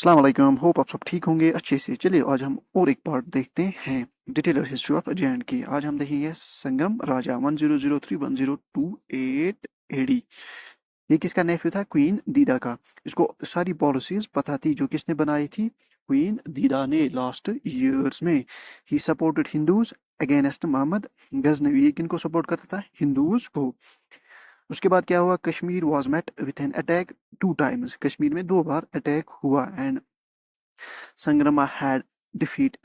अस्सलाम वालेकुम, होप आप सब ठीक होंगे अच्छे से। चलिए आज हम और एक पार्ट देखते हैं, डिटेलर हिस्ट्री ऑफ जे की। आज हम देखेंगे संगम राजा 1003-1028 एडी। ये किसका नेफ्यू था? क्वीन दीदा का। इसको सारी पॉलिसीज पता थी जो किसने बनाई थी, क्वीन दीदा ने लास्ट ईयर्स में। He supported Hindus against Mohammad Ghaznavi. ये किनको सपोर्ट करता था? हिंदूज को। उसके बाद क्या हुआ? Kashmir was met with an attack 2 times। Kashmir में 2 बार अटैक हुआ and Sangrama had defeat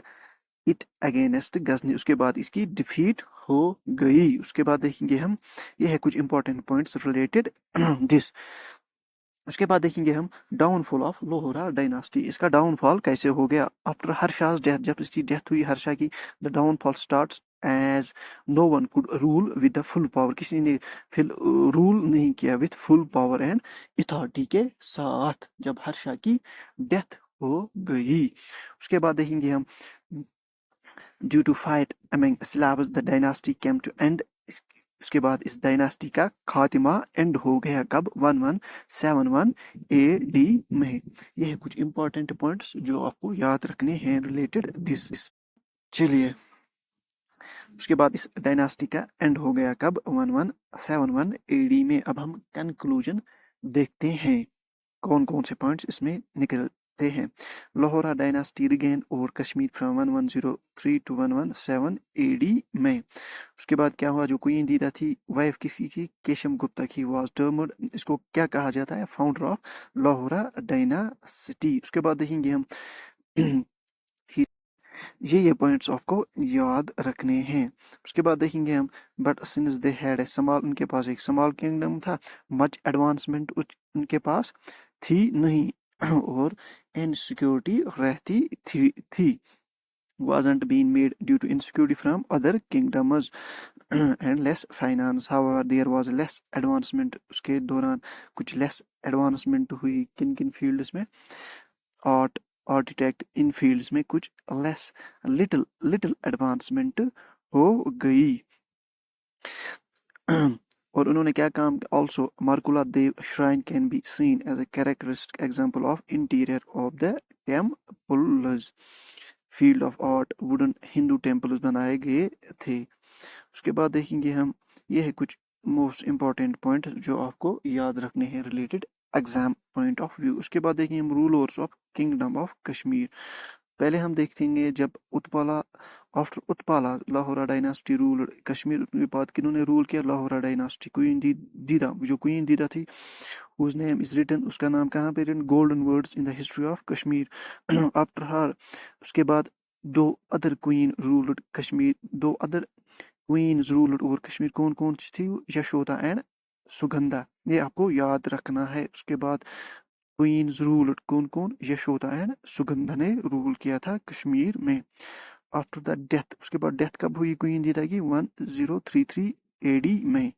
it against Ghazni. उसके बाद इसकी डिफीट हो गई। उसके बाद देखेंगे हम, ये है कुछ इंपॉर्टेंट पॉइंट्स रिलेटेड दिस। उसके बाद देखेंगे हम डाउनफॉल ऑफ लोहरा डायनास्टी। इसका डाउनफॉल कैसे हो गया? आफ्टर हर्षाज डेथ, जब इसकी डेथ हुई हर्षा की, the downfall starts as no one could rule with the full power. किसी ने फिर रूल नहीं किया with full power and authority के साथ, जब हर्षा की डेथ हो गई। उसके बाद देखेंगे हम, due to fight among Slavs the dynasty came to end. उसके बाद इस डायनास्टी का खात्मा एंड हो गया कब? 1171 एडी में। ये है कुछ इंपॉर्टेंट पॉइंट्स जो आपको याद रखने हैं रिलेटेड दिस। चलिए उसके बाद इस डायनास्टी का एंड हो गया कब? 1171 एडी में। अब हम कंक्लूजन देखते हैं, कौन कौन से पॉइंट्स इसमें निकलते हैं। Lohara dynasty reign over Kashmir from 1103 to 1107 AD में। उसके बाद क्या हुआ? जो क्वीन दीदा थी, वाइफ किसकी की? केशव गुप्ता की, वाज टर्म्ड। इसको क्या कहा जाता है? Founder of Lohara dynasty. उसके बाद देखेंगे हम ये पॉइंट्स आपको याद रखने हैं। उसके बाद देखेंगे हम, but since they had a small, उनके पास एक स्मॉल किंगडम था, मच एडवांसमेंट उनके पास थी नहीं और इनसिक्योरिटी रहती थी wasn't being made due to insecurity from other kingdoms and less finance. However, there was less advancement. उसके दौरान कुछ less advancement हुई किन किन fields में? आर्ट, आर्किटेक्ट, इन फील्ड्स में कुछ लेस, लिटिल एडवांसमेंट हो गई। और उन्होंने क्या काम? Also Markula Dev shrine can be seen as a characteristic example of interior of the temples. Field of art, wooden Hindu temples बनाए गए थे। उसके बाद देखेंगे हम, ये है कुछ मोस्ट इंपॉर्टेंट पॉइंट जो आपको याद रखने हैं related exam point of view. उसके बाद देखेंगे हम rulers of kingdom of Kashmir. पहले हम देखेंगे जब Utpala, after Utpala Lohara dynasty rule Kashmir. के बाद किन्होंने रूल किया? लाहौरा डायनास्टी। क्वीन दीदा, जो क्वीन दीदा थी, whose name is written, उसका नाम कहाँ पे written? Golden words in the history of Kashmir. After her, उसके बाद दो अदर क्वीन रूल्ड कश्मीर, दो other queens ruled over Kashmir. कौन कौन सी थी? यशोदा एंड सुगंधा। ये आपको याद रखना है। उसके बाद क्वीन्स रूल्ड कौन कौन? यशोदा एंड सुगंधा ने रूल किया था कश्मीर में। आफ्टर द डेथ, उसके बाद डेथ कब हुई क्वीन दीदा की? 1033 एडी में।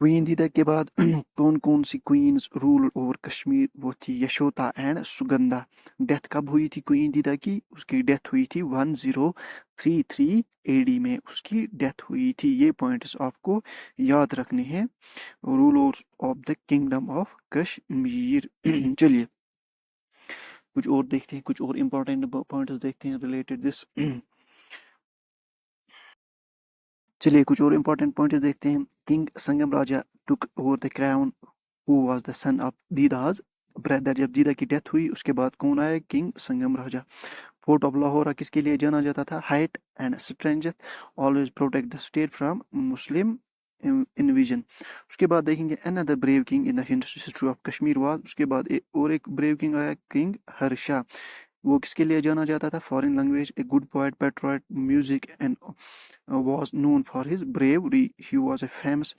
क्वीन दीदा के बाद कौन कौन सी क्वींस रूल ओवर कश्मीर? वो थी यशोदा एंड सुगंधा। डेथ कब हुई थी क्वीन दीदा की? उसकी डेथ हुई थी 1033 एडी में, उसकी डेथ हुई थी। ये पॉइंट्स आपको याद रखने हैं, rulers of the kingdom of Kashmir. चलिए कुछ और देखते हैं, कुछ और इंपॉर्टेंट पॉइंट्स देखते हैं रिलेटेड दिस। चलिए कुछ और इंपॉर्टेंट पॉइंट्स देखते हैं। King Sangam Raja took over the crown who was the son of Didda's brother. जब दीदा की डेथ हुई उसके बाद कौन आया? King Sangam Raja. Fort of Lahore किसके लिए जाना जाता था? Height and strength, always protect the state from Muslim invasion. उसके बाद देखेंगे another brave king in the history of Kashmir was. उसके बाद और एक ब्रेव किंग आया, किंग हर्षा। वो किसके लिए जाना जाता था? Foreign language, a good poet, patriot, music and was known for his bravery. He was a famous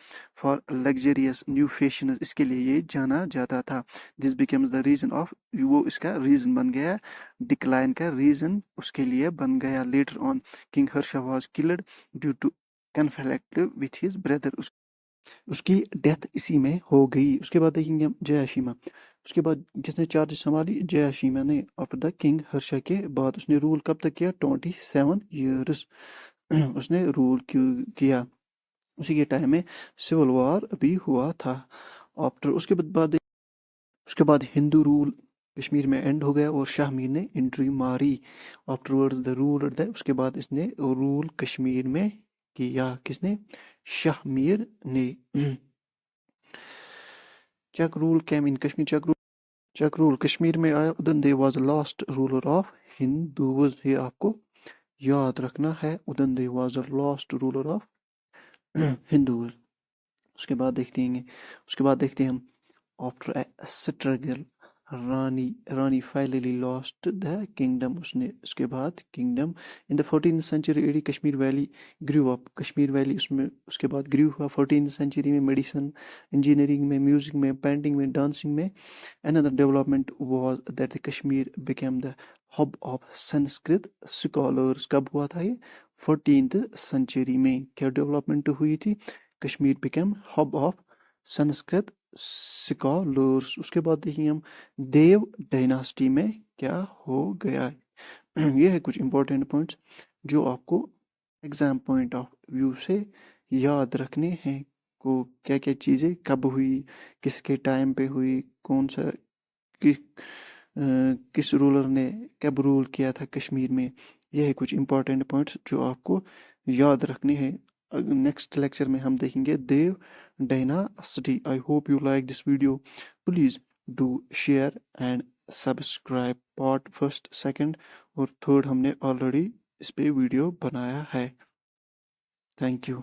for luxurious new fashions. इसके लिए ये जाना जाता था। This becomes the reason of, वो इसका रीजन बन गया, डिक्लाइन का रीजन उसके लिए बन गया। Later on, King Harsha was killed due to conflict with his brother. उसकी डेथ इसी में हो गई। उसके बाद देखेंगे हम जयाशीमा। उसके बाद किसने चार्ज संभाली? जयाशीमा ने। आफ्टर द किंग हर्षा के बाद उसने रूल कब तक किया? 27 ईयर्स उसने रूल किया। उसी के टाइम में सिविल वॉर भी हुआ था। आफ्टर उसके बाद हिंदू रूल کشمیر میں اینڈ ہو گیا اور شاہ میر نے انٹری ماری. آفٹر ورڈز دا رول اس کے بعد اس نے رول کشمیر میں کیا. کس نے؟ شاہ میر نے. چک رول کیم ان کشمیر. چک رول کشمیر میں آیا. Udayan Dev was last ruler of Hindus. یہ آپ کو یاد رکھنا ہے. Udayan Dev was last ruler of Hindus. اس کے بعد دیکھتے ہیں ہم after a struggle Rani finally lost the kingdom. اس کے بعد kingdom in the 14th century AD Kashmir valley grew up. Kashmir valley اس کے بعد گریو ہوا 14th century میں. میڈیسن، انجینئرنگ میں، میوزک میں، پینٹنگ میں، ڈانسنگ میں. another development was that the Kashmir became the hub of Sanskrit scholars. کب ہوا تھا یہ؟ 14th century میں. کیا ڈیولپمنٹ ہوئی تھی؟ Kashmir became hub of Sanskrit scholars. اس کے بعد دیکھیں ہم دیو ڈائناسٹی میں کیا ہو گیا. یہ ہے کچھ امپورٹنٹ پوائنٹس جو آپ کو ایگزام پوائنٹ آف ویو سے یاد رکھنے ہیں. کو کیا کیا چیزیں کب ہوئی، کس کے ٹائم پہ ہوئی، کون سا کس رولر نے کب رول کیا تھا کشمیر میں. یہ ہے کچھ امپورٹنٹ پوائنٹس جو آپ کو یاد رکھنے ہیں. نیکسٹ لیکچر میں ہم دیکھیں گے Dev dynasty. I hope you like this video. Please do share and subscribe. Part first, second اور تھرڈ ہم نے آلریڈی اس پہ ویڈیو بنایا ہے. Thank you.